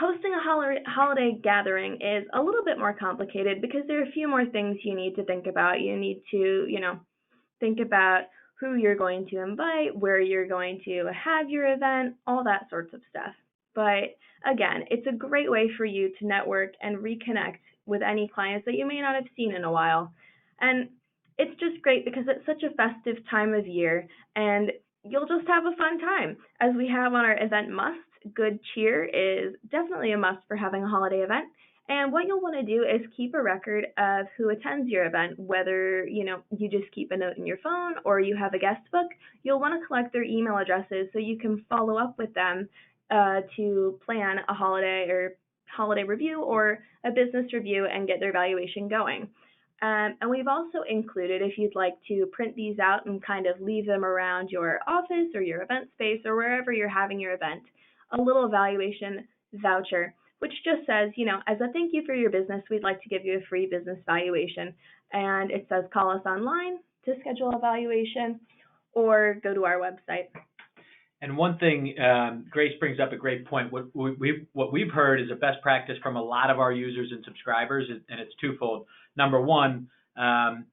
hosting a holiday gathering is a little bit more complicated because there are a few more things you need to think about. You need to, think about who you're going to invite, where you're going to have your event, all that sorts of stuff. But again, it's a great way for you to network and reconnect with any clients that you may not have seen in a while. And it's just great because it's such a festive time of year and you'll just have a fun time. As we have on our event must, good cheer is definitely a must for having a holiday event. And what you'll want to do is keep a record of who attends your event, whether, you just keep a note in your phone or you have a guest book. You'll want to collect their email addresses so you can follow up with them to plan a holiday review or a business review and get their valuation going. And we've also included, if you'd like to print these out and kind of leave them around your office or your event space or wherever you're having your event, a little valuation voucher, which just says, as a thank you for your business, we'd like to give you a free business valuation. And it says call us online to schedule a valuation or go to our website. And one thing, Grace brings up a great point. What we've heard is a best practice from a lot of our users and subscribers, and it's twofold. Number one,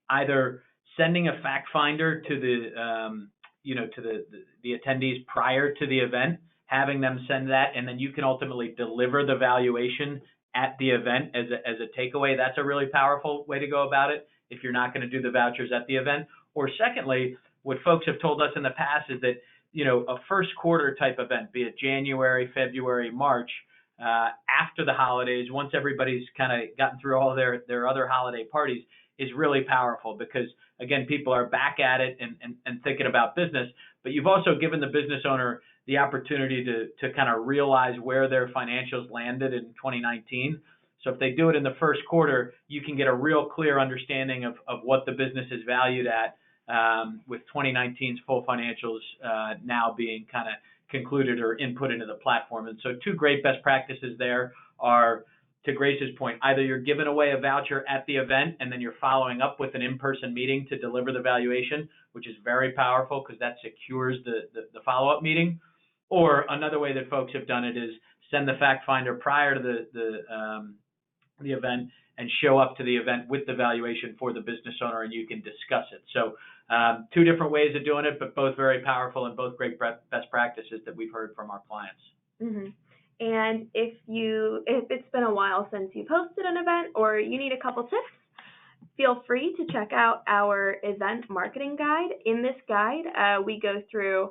either sending a fact finder to the attendees prior to the event, having them send that, and then you can ultimately deliver the valuation at the event as a takeaway. That's a really powerful way to go about it if you're not going to do the vouchers at the event. Or secondly, what folks have told us in the past is that, a first quarter type event, be it January, February, March, after the holidays, once everybody's kind of gotten through all their other holiday parties, is really powerful because, again, people are back at it and thinking about business. But you've also given the business owner the opportunity to kind of realize where their financials landed in 2019. So if they do it in the first quarter, you can get a real clear understanding of what the business is valued at, with 2019's full financials now being kind of concluded or input into the platform. And so two great best practices there are, to Grace's point, either you're giving away a voucher at the event and then you're following up with an in-person meeting to deliver the valuation, which is very powerful because that secures the follow-up meeting. Or another way that folks have done it is send the fact finder prior to the event and show up to the event with the valuation for the business owner and you can discuss it. So two different ways of doing it, but both very powerful and both great best practices that we've heard from our clients. Mm-hmm. And if it's been a while since you posted an event or you need a couple tips, feel free to check out our event marketing guide. In this guide, we go through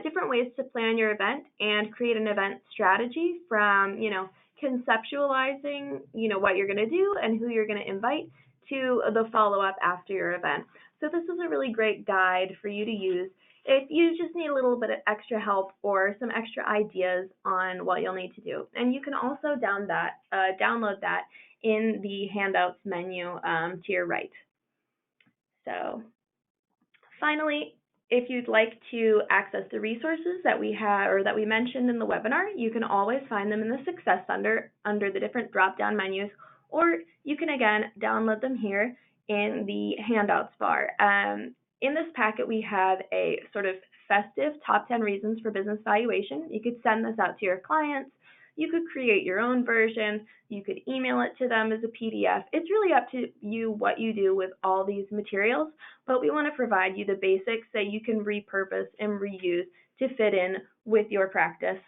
different ways to plan your event and create an event strategy from, conceptualizing, what you're going to do and who you're going to invite to the follow-up after your event. So this is a really great guide for you to use if you just need a little bit of extra help or some extra ideas on what you'll need to do. And you can also download that in the handouts menu to your right. So finally, if you'd like to access the resources that we have or that we mentioned in the webinar, you can always find them in the Success under the different drop-down menus, or you can, again, download them here in the handouts bar. In this packet, we have a sort of festive top 10 reasons for business valuation. You could send this out to your clients. You could create your own version. You could email it to them as a PDF. It's really up to you what you do with all these materials, but we want to provide you the basics that you can repurpose and reuse to fit in with your practice.